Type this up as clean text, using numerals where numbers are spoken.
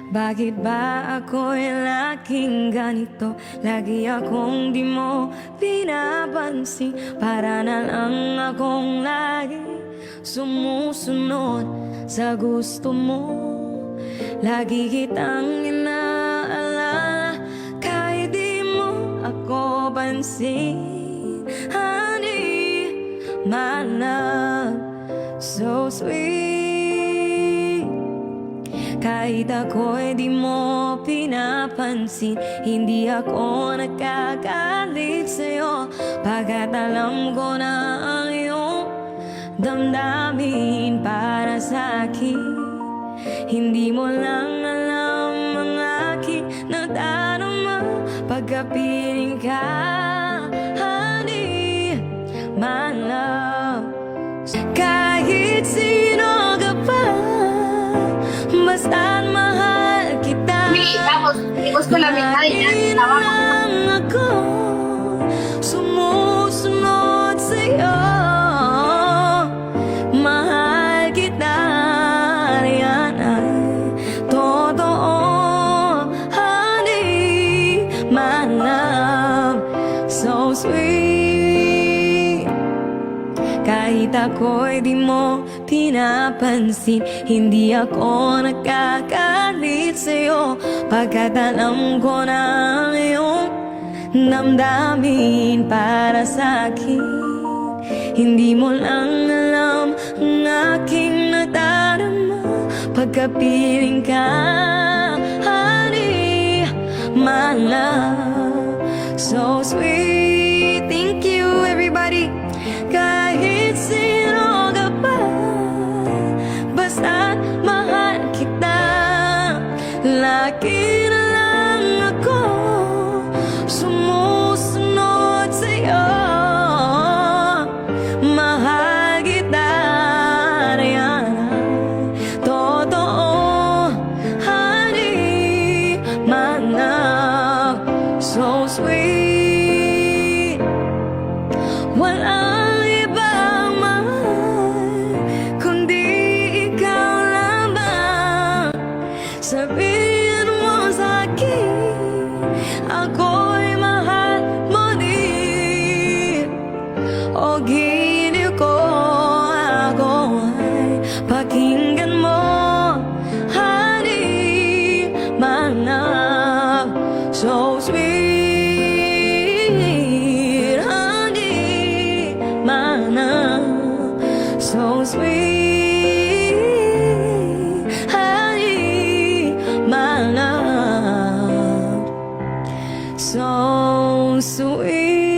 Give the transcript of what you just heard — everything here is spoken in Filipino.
Bakit ba ako'y laging ganito? Lagi akong di mo pinapansin. Para na lang akong lagi sumusunod sa gusto mo. Lagi kitang inaalala kahit di mo ako pansin. Honey, my love, so sweet. Kahit ako'y di mo pinapansin, hindi ako nagkagalit sa'yo. Pagkat alam ko na ang iyong damdamin para sa'kin. Hindi mo lang alam ang aking nadarama pagkapiling ka, honey, my love. Kahit sino ka pa, basta't mahal kita. Gusto namin tayo yan. Tawa mo. Lang ako sumusunod sa'yo. Mahal kita, yan ay totoo. Honey, my love, so sweet. Kahit ako'y di mo pinapansin, hindi ako nagkagalit sa'yo. Pagkat alam ko na ang iyong damdamin para sa'kin. Hindi mo lang alam ang aking nadarama pagkapiling ka, honey, my love, so sweet. Thank you everybody. Kahit sino ka pa, basta't mahal kita. Lagi na lang ako sumusunod sa'yo. Mahal kita, yan ay totoo. Honey, my love, so sweet. Walang ibang mahal kundi ikaw lamang. Sabihin mo sa'kin, ako'y mahal mo din. O giliw ko, ako ay pakinggan mo. Honey, my love, so sweet. Honey, my love, so sweet. Honey, my love, so sweet.